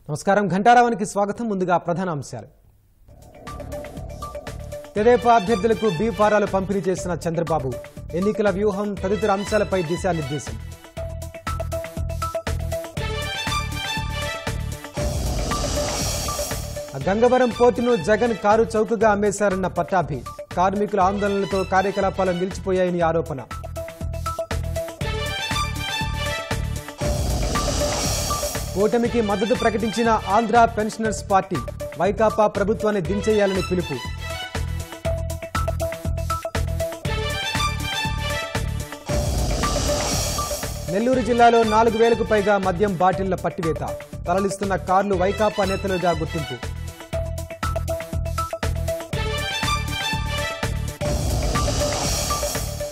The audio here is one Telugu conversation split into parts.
నమస్కారం ఘంటారావానికి స్వాగతం. ముందుగా ప్రధాన అంశాలు. తెదేపా అభ్యర్థులకు బి ఫారాలు పంపిణీ చేసిన చంద్రబాబు, ఎన్నికల వ్యూహం తదితర అంశాలపై దిశానిర్దేశం. గంగవరం పోర్టును జగన్ కారు చౌకగా అమ్మేశారన్న పట్టాభి, కార్మికుల ఆందోళనలతో కార్యకలాపాలు నిలిచిపోయాయని ఆరోపణ. కూటమికి మద్దతు ప్రకటించిన ఆంధ్ర పెన్షనర్స్ పార్టీ, వైకాపా ప్రభుత్వాన్ని దించేయాలని పిలుపు. నెల్లూరు జిల్లాలో 4,000కు పైగా మద్యం బాటిళ్ల పట్టివేత, తరలిస్తున్న కార్లు వైకాపా నేతలుగా గుర్తింపు.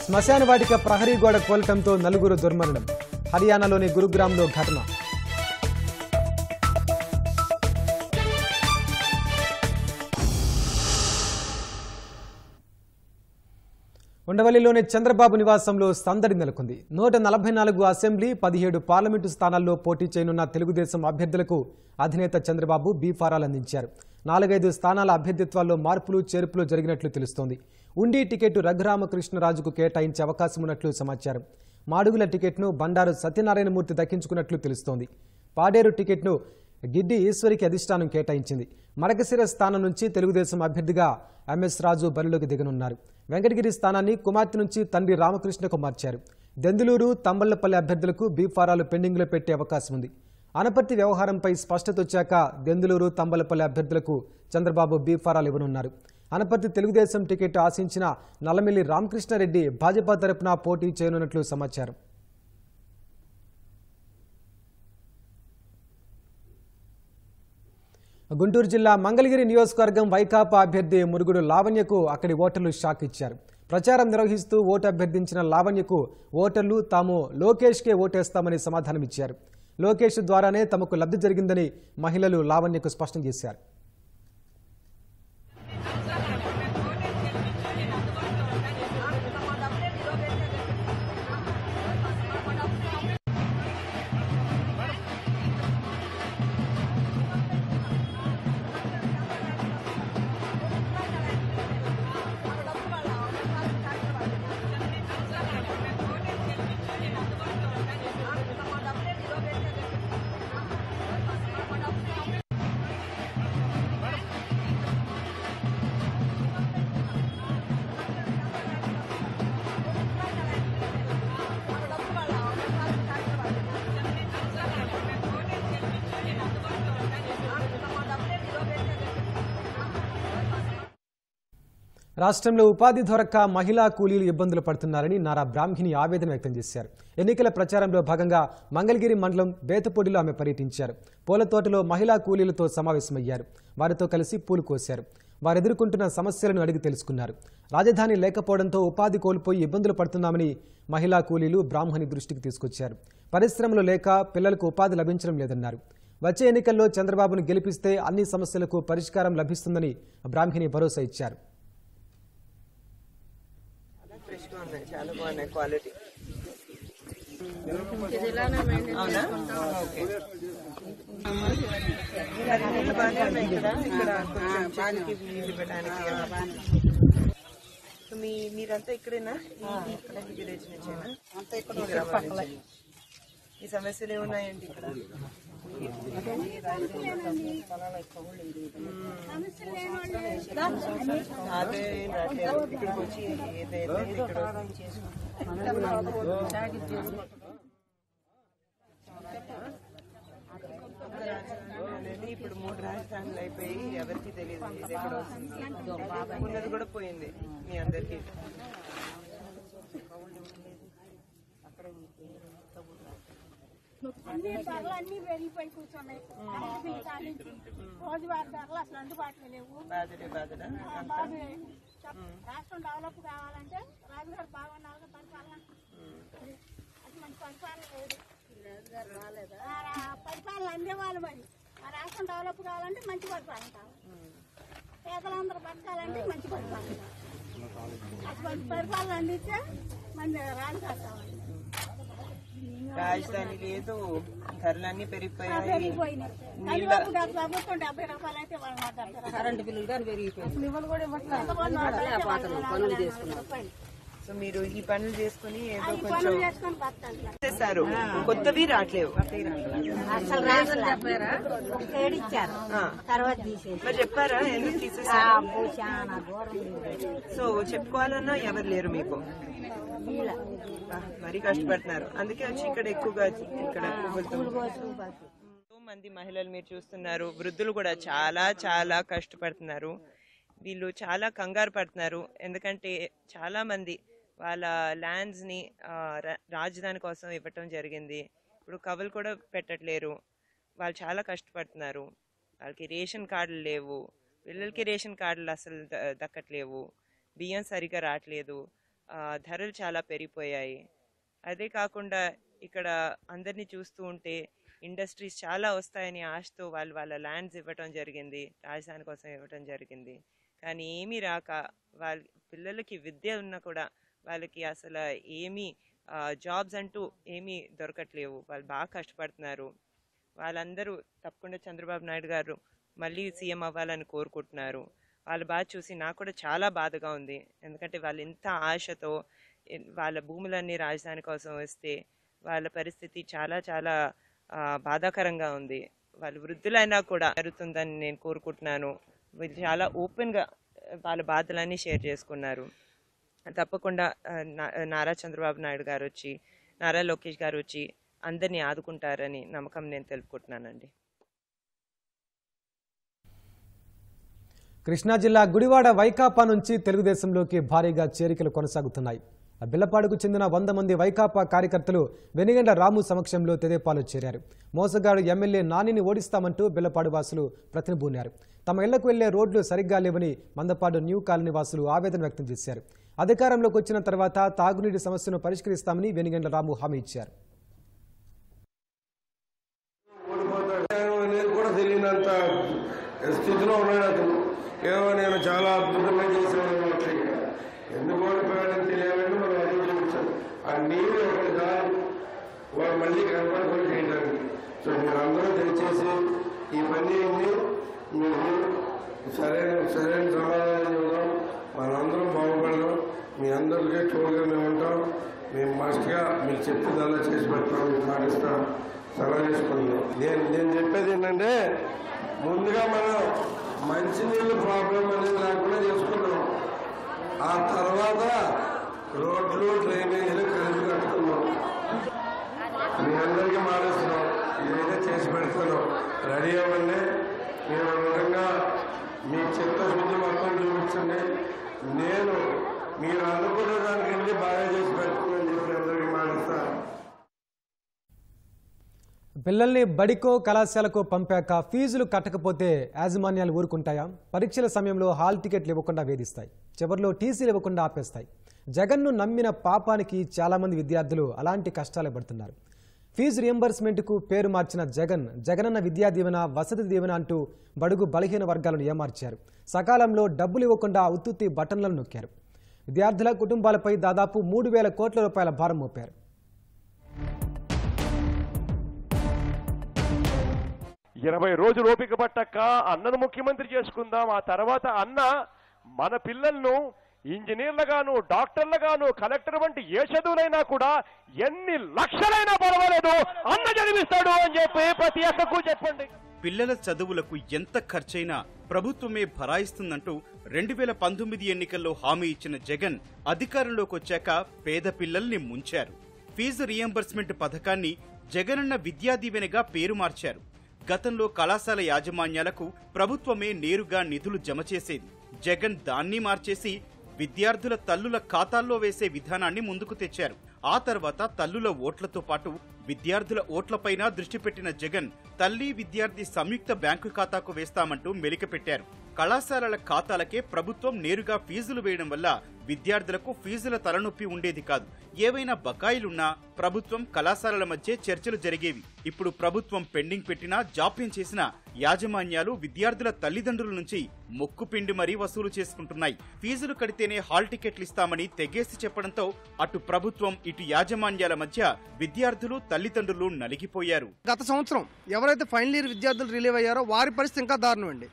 శ్మశాన వాటిక ప్రహరీ గోడ కోల్టంతో 4 దుర్మరణం, హర్యానాలోని గురుగ్రామ్లో ఘటన. ఉండవల్లిలోని చంద్రబాబు నివాసంలో సందడి నెలకొంది. 144 అసెంబ్లీ, 17 పార్లమెంటు స్థానాల్లో పోటీ చేయనున్న తెలుగుదేశం అభ్యర్థులకు అధినేత చంద్రబాబు బి ఫారాలు అందించారు. 4-5 స్థానాల అభ్యర్థిత్వాల్లో మార్పులు చేర్పులు జరిగినట్లు తెలుస్తోంది. ఉండి టికెట్ రఘురామకృష్ణరాజుకు కేటాయించే అవకాశం ఉన్నట్లు సమాచారం. మాడుగుల టికెట్ను బండారు సత్యనారాయణమూర్తి దక్కించుకున్నట్లు తెలుస్తోంది. పాడేరు టికెట్ను గిడ్డి ఈశ్వరికి అధిష్టానం కేటాయించింది. మడకశిర స్థానం నుంచి తెలుగుదేశం అభ్యర్థిగా ఎంఎస్ రాజు బరిలోకి దిగనున్నారు. వెంకటగిరి స్థానాన్ని కుమార్తె నుంచి తండ్రి రామకృష్ణకు మార్చారు. దెందులూరు, తంబళ్లపల్లి అభ్యర్థులకు బి ఫారాలు పెండింగ్లో పెట్టే అవకాశం ఉంది. అనపర్తి వ్యవహారంపై స్పష్టత వచ్చాక దెందులూరు, తంబళ్లపల్లి అభ్యర్థులకు చంద్రబాబు బి ఫారాలు ఇవ్వనున్నారు. అనపర్తి తెలుగుదేశం టికెట్ ఆశించిన నల్లమిల్లి రామకృష్ణారెడ్డి భాజపా తరపున పోటీ చేయనున్నట్లు సమాచారం. గుంటూరు జిల్లా మంగళగిరి నియోజకవర్గం వైకాపా అభ్యర్థి మురుగుడు లావణ్యకు అక్కడి ఓటర్లు షాక్ ఇచ్చారు. ప్రచారం నిర్వహిస్తూ ఓటు అభ్యర్థించిన లావణ్యకు ఓటర్లు తాము లోకేష్కే ఓటేస్తామని సమాధానమిచ్చారు. లోకేష్ ద్వారానే తమకు లబ్ధి జరిగిందని మహిళలు లావణ్యకు స్పష్టం చేశారు. రాష్ట్రంలో ఉపాధి దొరక్క మహిళా కూలీలు ఇబ్బందులు పడుతున్నారని నారా బ్రాహ్మణి ఆవేదన వ్యక్తం చేశారు. ఎన్నికల ప్రచారంలో భాగంగా మంగళగిరి మండలం బేతపొడిలో ఆమె పర్యటించారు. పూల తోటలో మహిళా కూలీలతో సమావేశమయ్యారు. వారితో కలిసి పూలు కోశారు. వారు ఎదుర్కొంటున్న సమస్యలను అడిగి తెలుసుకున్నారు. రాజధాని లేకపోవడంతో ఉపాధి కోల్పోయి ఇబ్బందులు పడుతున్నామని మహిళా కూలీలు బ్రాహ్మణి దృష్టికి తీసుకొచ్చారు. పరిశ్రమలు లేక పిల్లలకు ఉపాధి లభించడం లేదన్నారు. వచ్చే ఎన్నికల్లో చంద్రబాబును గెలిపిస్తే అన్ని సమస్యలకు పరిష్కారం లభిస్తుందని బ్రాహ్మణి భరోసా ఇచ్చారు. చాలా బాగున్నాయి క్వాలిటీ. మీరంతా ఇక్కడేనా? విలేజ్ నుంచేనా? ఈ సమస్యలు ఏమున్నాయండి ఇక్కడ? అదే ఇక్కడికి వచ్చి ఇప్పుడు 3 రాజధానులు అయిపోయి ఎవరికి తెలియదు ఇది ఎక్కడ వస్తుంది. ఉన్నది కూడా పోయింది మీ అందరికి. అన్ని ధరలు అన్ని పెరిగిపోయి కూర్చున్నాయి. రోజువారి ధరలు అసలు అందుబాటులో లేవు. రాష్ట్రం డెవలప్ కావాలంటే రాజుగారు బాగున్నారు పరిపాలన. అది మంచి పరిపాలన లేదు, పరిపాలన అందేవాళ్ళు. మరి ఆ రాష్ట్రం డెవలప్ కావాలంటే మంచి పరిపాలన కావాలి. పేదలందరూ బతకాలంటే మంచి పరిపాలన కావాలి. అటువంటి పరిపాలన అందిస్తే మన రాజుగారు కావాలి. రాజధాని లేదు, ధరలన్నీ పెరిగిపోయాయి. పెరిగిపోయినాయి. కందిపప్పు ప్రభుత్వం 70 రూపాయలు అయితే వాళ్ళు 70 రూపాయలు. కరెంటు బిల్లులు కానీ పెరిగిపోయాయి. ఎంతమంది పనులు చేసుకున్నాం. సో మీరు ఈ పనులు చేసుకుని ఏదో పనులు కొంచెం చేసుకొని బతకాలి. చేస్తారు, కొత్తవి రావట్లేవు. అసలు రేషన్ చెప్పారా? ఇచ్చారు తర్వాత తీసేసి మరి చెప్పారా ఎందుకు తీసేసారు? చాలా దూరం సో చెప్పుకోవాలన్నా ఎవరు లేరు మీకు. మరీ కష్టపడుతున్నారు, అందుకే వచ్చి ఇక్కడ ఎక్కువగా ఇక్కడ ఎంతో మంది మహిళలు మీరు చూస్తున్నారు. వృద్ధులు కూడా చాలా చాలా కష్టపడుతున్నారు. వీళ్ళు చాలా కంగారు పడుతున్నారు, ఎందుకంటే చాలా మంది వాళ్ళ ల్యాండ్స్ ని రాజధాని కోసం ఇవ్వటం జరిగింది. ఇప్పుడు కవులు కూడా పెట్టట్లేరు. వాళ్ళు చాలా కష్టపడుతున్నారు. వాళ్ళకి రేషన్ కార్డులు లేవు, పిల్లలకి రేషన్ కార్డులు అసలు దక్కట్లేవు, బియ్యం సరిగా రావట్లేదు, ధరలు చాలా పెరిగిపోయాయి. అదే కాకుండా ఇక్కడ అందరినీ చూస్తూ ఉంటే ఇండస్ట్రీస్ చాలా వస్తాయని ఆశతో వాళ్ళు వాళ్ళ ల్యాండ్స్ ఇవ్వటం జరిగింది, రాజధాని కోసం ఇవ్వటం జరిగింది. కానీ ఏమీ రాక వాళ్ళ పిల్లలకి విద్య ఉన్నా కూడా వాళ్ళకి అసలు ఏమీ జాబ్స్ అంటూ ఏమీ దొరకట్లేవు. వాళ్ళు బాగా కష్టపడుతున్నారు. వాళ్ళందరూ తప్పకుండా చంద్రబాబు నాయుడు గారు మళ్ళీ సీఎం అవ్వాలని కోరుకుంటున్నారు. వాళ్ళు బాగా చూసి నాకు కూడా చాలా బాధగా ఉంది, ఎందుకంటే వాళ్ళు ఇంత ఆశతో వాళ్ళ భూములన్నీ రాజధాని కోసం వస్తే వాళ్ళ పరిస్థితి చాలా చాలా బాధాకరంగా ఉంది. వాళ్ళు వృద్ధులైనా కూడా జరుగుతుందని నేను కోరుకుంటున్నాను. వీళ్ళు చాలా ఓపెన్గా వాళ్ళ బాధలన్నీ షేర్ చేసుకున్నారు. తప్పకుండా నారా చంద్రబాబు నాయుడు గారు వచ్చి, నారా లోకేష్ గారు వచ్చి అందరినీ ఆదుకుంటారని నమ్మకం నేను తెలుపుకుంటున్నానండి. కృష్ణా జిల్లా గుడివాడ వైకాపా నుంచి తెలుగుదేశంలోకి భారీగా చేరికలు కొనసాగుతున్నాయి. బిల్లపాడుకు చెందిన 100 మంది వైకాపా కార్యకర్తలు వెనిగండ్ల రాము సమక్షంలో తెదేపాలో చేరారు. మోసగాడు ఎమ్మెల్యే నానిని ఓడిస్తామంటూ బిల్లపాడు వాసులు ప్రతినబూనారు. తమ ఇళ్లకు వెళ్లే రోడ్లు సరిగ్గా లేవని మందపాడు న్యూ కాలనీ వాసులు ఆవేదన వ్యక్తం చేశారు. అధికారంలోకి వచ్చిన తర్వాత తాగునీటి సమస్యను పరిష్కరిస్తామని వెనిగండ్ల రాము హామీ ఇచ్చారు. స్థితిలో ఉన్నాడు అతను. ఏదో నేను చాలా అద్భుతంగా చేశాను, ఎందుకు ఓడిపోయాడని తెలియాలని మనం అదే చూపించాం. ఆ నీరు ఒకటి కాదు వాడు మళ్ళీ కనపడకుండా చేయడానికి. సో మీరందరూ దయచేసి ఈ పని మీరు సరైన సమాధానం చెబుదాం, మనందరం బాగుపడదాం. మీ అందరికీ తోడుగా మేము ఉంటాం. మేము మస్ట్గా మీకు చెప్పిందల్లా చేసి పెడతాం, మీకు పాటిస్తాం, సలహా చేసుకుంటాం. నేను చెప్పేది ఏంటంటే ముందుగా మనం మంచినీళ్ళు ప్రాబ్లం అనేది లేకుండా చేసుకున్నాం. ఆ తర్వాత రోడ్లు డ్రైనేజీలు కలిసి కట్టుకున్నాం. మీ అందరికీ మానేస్తున్నాం, ఇదైతే చేసి పెడుతున్నాం. రెడీ అవ్వండి. మీరు విధంగా మీ చిత్తశుద్ధి మొత్తం చూపించండి. నేను మీరు అనుకున్న దానికంటే బాగా చేసి పెడుతుందని చెప్పి అందరికీ మానేస్తాను. పిల్లల్ని బడికో కళాశాలకు పంపాక ఫీజులు కట్టకపోతే యాజమాన్యాలు ఊరుకుంటాయా? పరీక్షల సమయంలో హాల్ టికెట్లు ఇవ్వకుండా వేధిస్తాయి, చివరిలో టీసీలు ఇవ్వకుండా ఆపేస్తాయి. జగన్ను నమ్మిన పాపానికి చాలామంది విద్యార్థులు అలాంటి కష్టాలు పడుతున్నారు. ఫీజు రియంబర్స్మెంట్కు పేరు మార్చిన జగనన్న విద్యా దీవెన, వసతి దీవెన అంటూ బడుగు బలహీన వర్గాలను ఏమార్చారు. సకాలంలో డబ్బులు ఇవ్వకుండా ఉత్తుత్తి బటన్లను నొక్కారు. విద్యార్థుల కుటుంబాలపై దాదాపు 3,000 కోట్ల రూపాయల భారం మోపారు. 20 రోజులు ఓపిక పట్టక అన్నను ముఖ్యమంత్రి చేసుకుందాం, ఆ తర్వాత అన్న మన పిల్లలను ఇంజనీర్లుగాను, డాక్టర్లుగాను, కలెక్టర్ వంటి ఏ చదువులైనా కూడా ఎన్ని లక్షలైనా పర్వాలేదు అన్న చదివిస్తాడు అని చెప్పి ప్రతి అక్కకు చెప్పండి. పిల్లల చదువులకు ఎంత ఖర్చైనా ప్రభుత్వమే భరాయిస్తుందంటూ 2019 ఎన్నికల్లో హామీ ఇచ్చిన జగన్ అధికారంలోకి వచ్చాక పేద పిల్లల్ని ముంచారు. ఫీజు రియంబర్స్మెంట్ పథకాన్ని జగనన్న విద్యా దీవెనగా పేరు మార్చారు. గతంలో కళాశాల యాజమాన్యాలకు ప్రభుత్వమే నేరుగా నిధులు జమ చేసేది. జగన్ దాన్ని మార్చేసి విద్యార్థుల తల్లుల ఖాతాల్లో వేసే విధానాన్ని ముందుకు తెచ్చారు. ఆ తర్వాత తల్లుల ఓట్లతో పాటు విద్యార్థుల ఓట్లపైనా దృష్టి పెట్టిన జగన్ తల్లి విద్యార్థి సంయుక్త బ్యాంకు ఖాతాకు వేస్తామంటూ మెలిక పెట్టారు. కళాశాలల ఖాతాలకే ప్రభుత్వం నేరుగా ఫీజులు వేయడం వల్ల విద్యార్థులకు ఫీజుల తలనొప్పి ఉండేది కాదు. ఏవైనా బకాయిలున్నా ప్రభుత్వం కళాశాలల మధ్య చర్చలు జరిగేవి. ఇప్పుడు ప్రభుత్వం పెండింగ్ పెట్టినా జాప్యం చేసినా యాజమాన్యాలు విద్యార్థుల తల్లిదండ్రుల నుంచి మొక్కుపిండి మరీ వసూలు చేసుకుంటున్నాయి. ఫీజులు కడితేనే హాల్ టికెట్లు ఇస్తామని తెగేసి చెప్పడంతో అటు ప్రభుత్వం ఇటు యాజమాన్యాల మధ్య విద్యార్థులు తల్లిదండ్రులు నలిగిపోయారు. గత సంవత్సరం ఎవరైతే ఫైనల్ ఇయర్ విద్యార్థులు రిలీవ్ అయ్యారో వారి పరిస్థితి ఇంకా దారుణం అండి.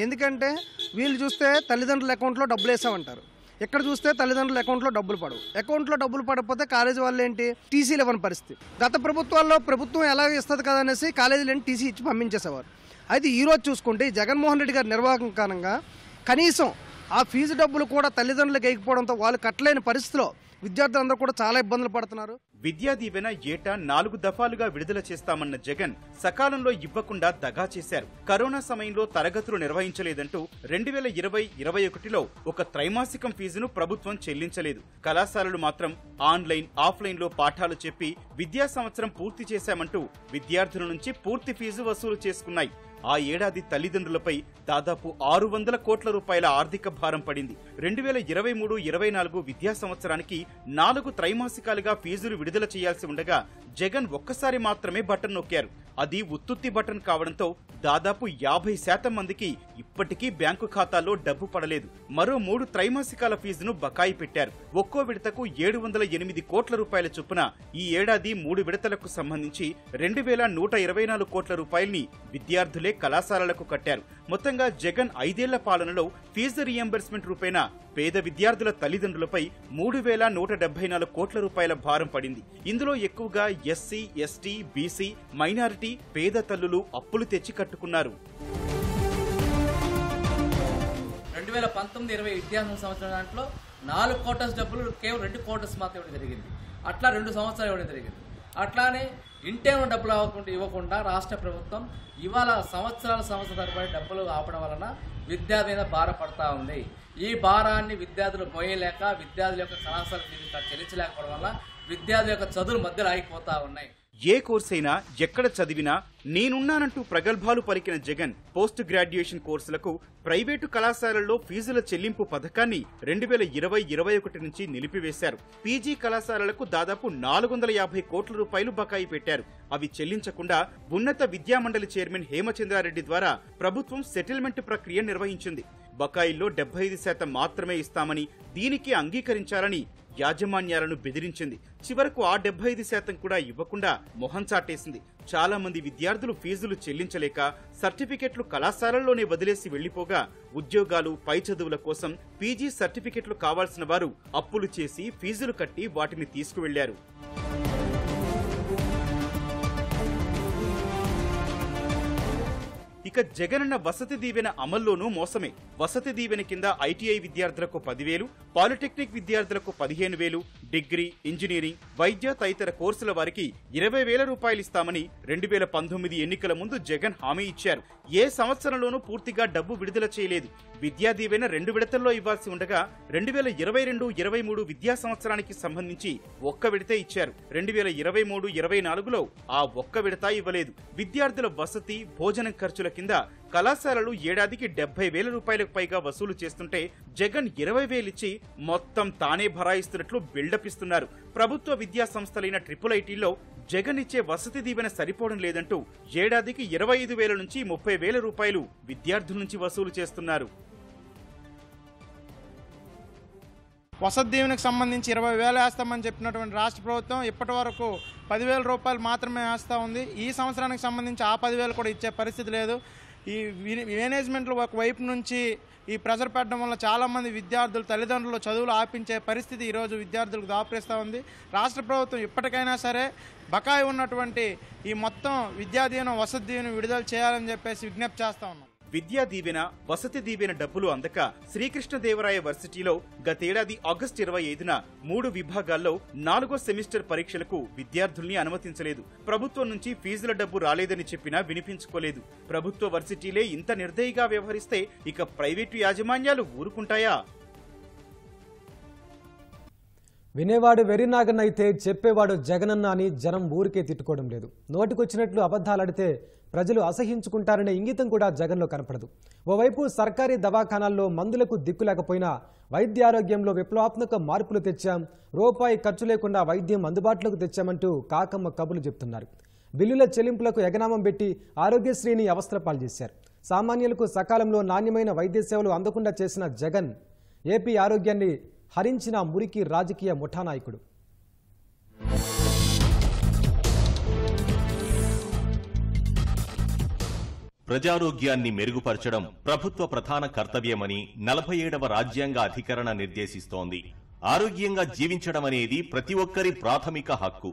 ఎందుకంటే వీళ్ళు చూస్తే తల్లిదండ్రుల అకౌంట్లో డబ్బులు వేసామంటారు, ఎక్కడ చూస్తే తల్లిదండ్రుల అకౌంట్లో డబ్బులు పడవు. అకౌంట్లో డబ్బులు పడకపోతే కాలేజీ వాళ్ళు ఏంటి టీసీలు ఇవ్వని పరిస్థితి. గత ప్రభుత్వాల్లో ప్రభుత్వం ఎలా ఇస్తుంది కదా అనేసి కాలేజీలు టీసీ ఇచ్చి పంపించేసేవారు. అయితే ఈరోజు చూసుకుంటే జగన్మోహన్ రెడ్డి గారి నిర్వాహకం కారణంగా కనీసం ఆ ఫీజు డబ్బులు కూడా తల్లిదండ్రులకు వేయకపోవడంతో వాళ్ళు కట్టలేని పరిస్థితిలో విద్యార్థులందరూ కూడా చాలా ఇబ్బందులు పడుతున్నారు. విద్యా దీవెన ఏటా 4 దఫాలుగా విడుదల చేస్తామన్న జగన్ సకాలంలో ఇవ్వకుండా దగా చేశారు. కరోనా సమయంలో తరగతులు నిర్వహించలేదంటూ 2020-21లో ఒక త్రైమాసికం ఫీజును ప్రభుత్వం చెల్లించలేదు. కళాశాలలు మాత్రం ఆన్లైన్, ఆఫ్లైన్లో పాఠాలు చెప్పి విద్యా సంవత్సరం పూర్తి చేశామంటూ విద్యార్థుల నుంచి పూర్తి ఫీజు వసూలు చేసుకున్నాయి. ఆ ఏడాది తల్లిదండ్రులపై దాదాపు 600 కోట్ల రూపాయల ఆర్థిక భారం పడింది. 2023-24 విద్యా సంవత్సరానికి 4 త్రైమాసికాలుగా ఫీజులు విడుదల చేయాల్సి ఉండగా జగన్ ఒక్కసారి మాత్రమే బటన్ నొక్కారు. అది ఉత్తుత్తి బటన్ కావడంతో దాదాపు 50% మందికి ఇప్పటికీ బ్యాంకు ఖాతాల్లో డబ్బు పడలేదు. మరో 3 త్రైమాసికాల ఫీజును బకాయి పెట్టారు. ఒక్కో విడతకు 708 కోట్ల రూపాయల చొప్పున ఈ ఏడాది 3 విడతలకు సంబంధించి 2124 కోట్ల రూపాయల్ని విద్యార్థులే కళాశాలలకు కట్టారు. మొత్తంగా జగన్ 5 ఏళ్ల పాలనలో ఫీజు రీఎంబర్స్మెంట్ రూపేణా పేద విద్యార్థుల తల్లిదండ్రులపై 3174 కోట్ల రూపాయల భారం పడింది. ఇందులో ఎక్కువగా ఎస్సీ, ఎస్టీ, బీసీ, మైనారిటీ పేద తల్లులు అప్పులు తెచ్చి కట్టుకున్నారు. 2019-20 విద్యా సంవత్సరం దాంట్లో 4 కోటర్స్ డబ్బులు కేవలం 2 కోటర్స్ మాత్రం ఇవ్వడం జరిగింది. అట్లా 2 సంవత్సరాలు ఇవ్వడం జరిగింది. అట్లానే ఇంటేమో డబ్బులు ఇవ్వకుండా రాష్ట్ర ప్రభుత్వం ఇవాళ సంవత్సరాల తరబడి డబ్బులు ఆపడం వలన విద్యార్థి మీద భారపడతా ఉంది. ఈ భారాన్ని విద్యార్థులు మోయలేక విద్యార్థుల యొక్క కళాశాల ఫీజు చెల్లించలేకపోవడం వల్ల విద్యార్థుల యొక్క చదువులు మధ్యలో ఆగిపోతా ఉన్నాయి. ఏ కోర్సైనా ఎక్కడ చదివినా నేనున్నానంటూ ప్రగల్భాలు పలికిన జగన్ పోస్ట్ గ్రాడ్యుయేషన్ కోర్సులకు ప్రైవేటు కళాశాలల్లో ఫీజుల చెల్లింపు పథకాన్ని 2020-21 నుంచి నిలిపివేశారు. పీజీ కళాశాలలకు దాదాపు 450 కోట్ల రూపాయలు బకాయి పెట్టారు. అవి చెల్లించకుండా ఉన్నత విద్యామండలి చైర్మన్ హేమచంద్రారెడ్డి ద్వారా ప్రభుత్వం సెటిల్మెంట్ ప్రక్రియ నిర్వహించింది. బకాయిల్లో 75% మాత్రమే ఇస్తామని, దీనికి అంగీకరించాలని యాజమాన్యాలను బెదిరించింది. చివరకు ఆ 75% కూడా ఇవ్వకుండా మొహం చాటేసింది. చాలా మంది విద్యార్థులు ఫీజులు చెల్లించలేక సర్టిఫికెట్లు కళాశాలల్లోనే వదిలేసి వెళ్లిపోగా ఉద్యోగాలు, పై చదువుల కోసం పీజీ సర్టిఫికెట్లు కావాల్సిన వారు అప్పులు చేసి ఫీజులు కట్టి వాటిని తీసుకువెళ్లారు. ఇక జగనన్న వసతి దీవెన అమల్లోనూ మోసమే. వసతి దీవెన కింద ఐటీఐ విద్యార్థులకు 10,000, పాలిటెక్నిక్ విద్యార్థులకు 15,000, డిగ్రీ, ఇంజనీరింగ్, వైద్య తదితర కోర్సుల వారికి 20,000 రూపాయలు ఇస్తామని 2019 ఎన్నికల ముందు జగన్ హామీ ఇచ్చారు. ఏ సంవత్సరంలోనూ పూర్తిగా డబ్బు విడుదల చేయలేదు. విద్యా దీవెన 2 విడతల్లో ఇవ్వాల్సి ఉండగా 2022-23 విద్యా సంవత్సరానికి సంబంధించి 1 విడతే ఇచ్చారు. 2023-24లో ఆ 1 విడత ఇవ్వలేదు. విద్యార్థుల వసతి, భోజనం ఖర్చుల కింద కళాశాలలు ఏడాదికి 70,000 రూపాయలకు పైగా వసూలు చేస్తుంటే జగన్ 20,000 ఇచ్చి మొత్తం తానే భరాయిస్తున్నట్లు బిల్డప్ ఇస్తున్నారు. ప్రభుత్వ విద్యా సంస్థలైన IIITలో జగన్ ఇచ్చే వసతి దీవెన సరిపోవడం లేదంటూ ఏడాదికి 25,000 నుంచి 30,000 రూపాయలు విద్యార్థుల నుంచి వసూలు చేస్తున్నారు. వసతి దీవెనకు సంబంధించి 20,000 వేస్తామని చెప్పినటువంటి రాష్ట్ర ప్రభుత్వం ఇప్పటి వరకు 10,000 రూపాయలు మాత్రమే వేస్తూ ఉంది. ఈ సంవత్సరానికి సంబంధించి ఆ 10,000 కూడా ఇచ్చే పరిస్థితి లేదు. ఈ మేనేజ్మెంట్లు ఒకవైపు నుంచి ఈ ప్రెషర్ పెట్టడం వల్ల చాలామంది విద్యార్థులు తల్లిదండ్రులు చదువులు ఆపించే పరిస్థితి ఈరోజు విద్యార్థులకు దాపురిస్తూ ఉంది. రాష్ట్ర ప్రభుత్వం ఇప్పటికైనా సరే బకాయి ఉన్నటువంటి ఈ మొత్తం విద్యా దీవెన, వసతి దీవెన విడుదల చేయాలని చెప్పేసి విజ్ఞప్తి చేస్తా ఉన్నాం. విద్యా దీవెన, వసతి దీవెన డబ్బులు అందక శ్రీకృష్ణదేవరాయ వర్సిటీలో గతేడాది ఆగస్టు 25న 3 విభాగాల్లో 4వ సెమిస్టర్ పరీక్షలకు విద్యార్థుల్ని అనుమతించలేదు. ప్రభుత్వం నుంచి ఫీజుల డబ్బు రాలేదని చెప్పినా వినిపించుకోలేదు. ప్రభుత్వ వర్సిటీలే ఇంత నిర్దయిగా వ్యవహరిస్తే ఇక ప్రైవేటు యాజమాన్యాలు ఊరుకుంటాయా? వినేవాడు వెర్రినాగన్న అయితే చెప్పేవాడు జగనన్న అని జనం ఊరికే తిట్టుకోవడం లేదు. నోటికొచ్చినట్లు అబద్ధాలాడితే ప్రజలు అసహించుకుంటారనే ఇంగితం కూడా జగన్లో కనపడదు. ఓవైపు సర్కారీ దవాఖానాల్లో మందులకు దిక్కు లేకపోయినా వైద్యారోగ్యంలో విప్లవాత్మక మార్పులు తెచ్చాం, రూపాయి ఖర్చు లేకుండా వైద్యం అందుబాటులోకి తెచ్చామంటూ కాకమ్మ కబుర్లు చెప్తున్నారు. బిల్లుల చెల్లింపులకు ఎగనామం పెట్టి ఆరోగ్యశ్రీని అవస్థల పాలు చేశారు. సామాన్యులకు సకాలంలో నాణ్యమైన వైద్య సేవలు అందకుండా చేసిన జగన్ ఏపీ ఆరోగ్యాన్ని హరించిన మురికి రాజకీయ ముఠానాయకుడు. ప్రజారోగ్యాన్ని మెరుగుపరచడం ప్రభుత్వ ప్రధాన కర్తవ్యమని 47వ రాజ్యాంగ అధికరణ నిర్దేశిస్తోంది. ఆరోగ్యంగా జీవించడం అనేది ప్రతి ఒక్కరి ప్రాథమిక హక్కు.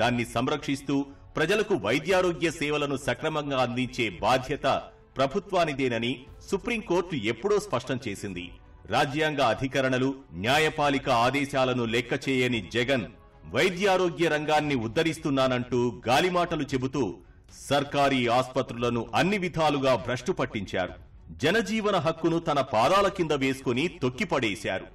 దాన్ని సంరక్షిస్తూ ప్రజలకు వైద్యారోగ్య సేవలను సక్రమంగా అందించే బాధ్యత ప్రభుత్వానిదేనని సుప్రీంకోర్టు ఎప్పుడో స్పష్టం చేసింది. రాజ్యాంగ అధికరణలు, న్యాయపాలిక ఆదేశాలను లెక్క చేయని జగన్ వైద్యారోగ్య రంగాన్ని ఉద్ధరిస్తున్నానంటూ గాలిమాటలు చెబుతూ సర్కారీ ఆస్పత్రులను అన్ని విధాలుగా భ్రష్టు పట్టించారు. జనజీవన హక్కును తన పాదాల కింద వేసుకుని తొక్కిపడేశారు.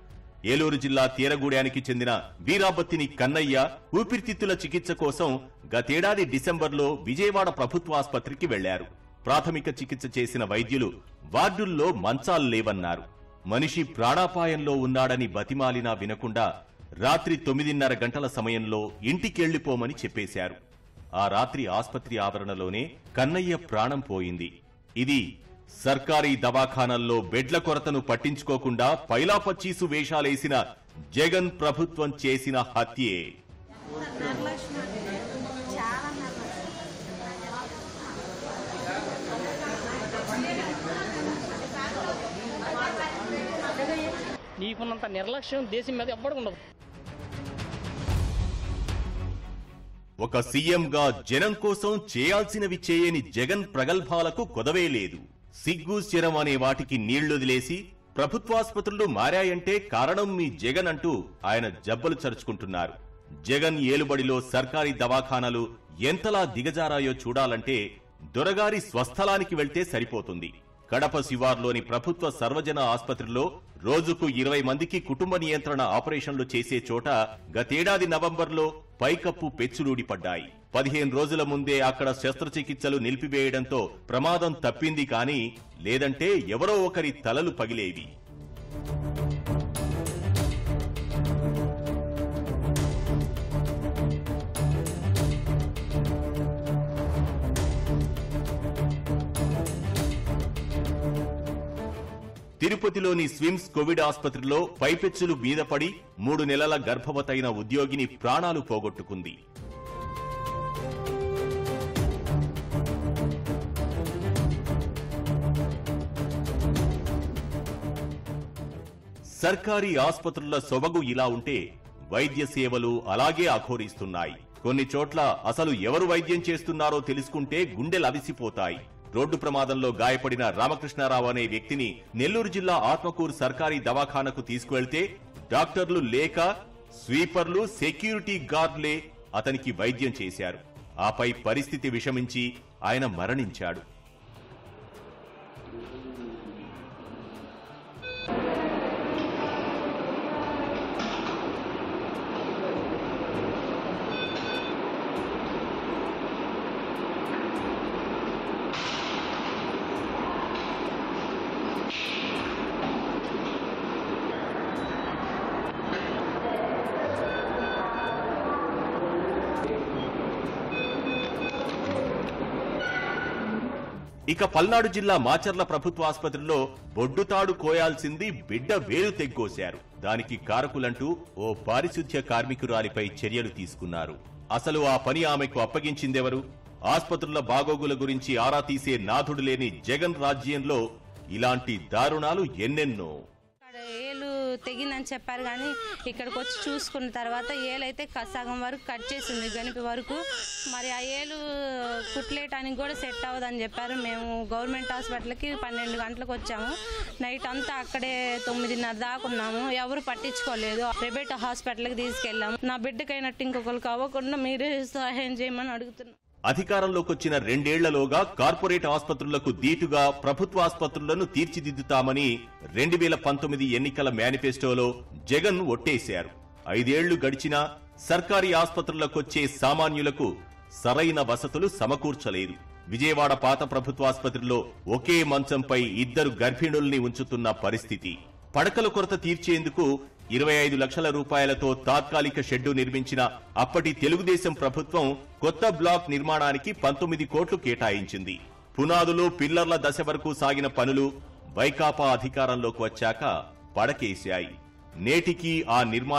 ఏలూరు జిల్లా తీరగూడెనికి చెందిన వీరాబత్తిని కన్నయ్య ఊపిరితిత్తుల చికిత్స కోసం గతేడాది డిసెంబర్లో విజయవాడ ప్రభుత్వాసుపత్రికి వెళ్లారు. ప్రాథమిక చికిత్స చేసిన వైద్యులు వార్డుల్లో మంచాలు లేవన్నారు. మనిషి ప్రాణాపాయంలో ఉన్నాడని బతిమాలినా వినకుండా రాత్రి 9:30 గంటల సమయంలో ఇంటికెళ్లిపోమని చెప్పేశారు. ఆ రాత్రి ఆస్పత్రి ఆవరణలోనే కన్నయ్య ప్రాణం పోయింది. ఇది సర్కారీ దవాఖానాల్లో బెడ్ల కొరతను పట్టించుకోకుండా పైలాపచ్చీసు వేషాలేసిన జగన్ ప్రభుత్వం చేసిన హత్యే. నీకున్నంత నిర్లక్ష్యం దేశం మీద ఎవ్వడికి ఉండదు. ఒక సీఎంగా జనం కోసం చేయాల్సినవి చేయని జగన్ ప్రగల్భాలకు కొదవే లేదు. సిగ్గు శరం అనే వాటికి నీళ్లొదిలేసి ప్రభుత్వాసుపత్రులు మారాయంటే కారణం మీ జగన్ అంటూ ఆయన జబ్బలు చరుచుకుంటున్నారు. జగన్ ఏలుబడిలో సర్కారీ దవాఖానాలు ఎంతలా దిగజారాయో చూడాలంటే దొరగారి స్వస్థలానికి వెళ్తే సరిపోతుంది. కడప శివార్లోని ప్రభుత్వ సర్వజన ఆస్పత్రిలో రోజుకు 20 మందికి కుటుంబ నియంత్రణ ఆపరేషన్లు చేసే చోట గతేడాది నవంబర్లో పైకప్పు పెచ్చులూడిపడ్డాయి. 15 రోజుల ముందే అక్కడ శస్త్రచికిత్సలు నిలిపివేయడంతో ప్రమాదం తప్పింది. కానీ లేదంటే ఎవరో ఒకరి తలలు పగిలేవి. తిరుపతిలోని స్విమ్స్ కోవిడ్ ఆసుపత్రిలో పైపెచ్చులు మీద పడి 3 నెలల గర్భవతైన ఉద్యోగిని ప్రాణాలు పోగొట్టుకుంది. సర్కారీ ఆసుపత్రుల సొబగు ఇలా ఉంటే వైద్య సేవలు అలాగే అఘోరిస్తున్నాయి. కొన్ని చోట్ల అసలు ఎవరు వైద్యం చేస్తున్నారో తెలుసుకుంటే గుండెలవిసిపోతాయి. రోడ్డు ప్రమాదంలో గాయపడిన రామకృష్ణారావు అనే వ్యక్తిని నెల్లూరు జిల్లా ఆత్మకూరు సర్కారీ దవాఖానకు తీసుకువెళ్తే డాక్టర్లు లేక స్వీపర్లు, సెక్యూరిటీ గార్డులే అతనికి వైద్యం చేశారు. ఆపై పరిస్థితి విషమించి ఆయన మరణించాడు. ఇక పల్నాడు జిల్లా మాచర్ల ప్రభుత్వ ఆసుపత్రిలో బొడ్డుతాడు కోయాల్సింది బిడ్డ వేలు తెగ్గోశారు. దానికి కారకులంటూ ఓ పారిశుధ్య కార్మికురాలిపై చర్యలు తీసుకున్నారు. అసలు ఆ పని ఆమెకు అప్పగించిందెవరు? ఆసుపత్రుల బాగోగుల గురించి ఆరా తీసే నాథుడు లేని జగన్ రాజ్యంలో ఇలాంటి దారుణాలు ఎన్నెన్నో. ఏలు తెగిందని చెప్పారు కానీ ఇక్కడికి వచ్చి చూసుకున్న తర్వాత ఏలైతే సగం వరకు కట్ చేసింది, గనిపి వరకు. మరి ఆ ఏలు కుట్లేయటానికి కూడా సెట్ అవ్వదని చెప్పారు. మేము గవర్నమెంట్ హాస్పిటల్కి 12 గంటలకు వచ్చాము. నైట్ అంతా అక్కడే 9:30 దాకా ఉన్నాము. ఎవరు పట్టించుకోలేదు. ప్రైవేట్ హాస్పిటల్కి తీసుకెళ్ళాము. నా బిడ్డకైనట్టు ఇంకొకరికి అవ్వకుండా మీరే సహాయం చేయమని అడుగుతున్నాం. అధికారంలోకొచ్చిన 2 ఏళ్లలోగా కార్పొరేట్ ఆసుపత్రులకు దీటుగా ప్రభుత్వ ఆసుపత్రులను తీర్చిదిద్దుతామని 2019 ఎన్నికల మేనిఫెస్టోలో జగన్ ఒట్టేశారు. 5 ఏళ్లు గడిచినా సర్కారీ ఆస్పత్రులకొచ్చే సామాన్యులకు సరైన వసతులు సమకూర్చలేదు. విజయవాడ పాత ప్రభుత్వాసుపత్రిలో ఒకే మంచంపై 2 గర్భిణుల్ని ఉంచుతున్న పరిస్థితి. పడకల కొరత తీర్చేందుకు 25 లక్షల రూపాయలతో తాత్కాలిక షెడ్డు నిర్మించిన అప్పటి తెలుగుదేశం ప్రభుత్వం కొత్త బ్లాక్ నిర్మాణానికి 19 కోట్లు కేటాయించింది. పునాదులు పిల్లర్ల దశ వరకు సాగిన పనులు వైకాపా అధికారంలోకి వచ్చాక పడకేశాయి. నేటికి ఆ నిర్మాణ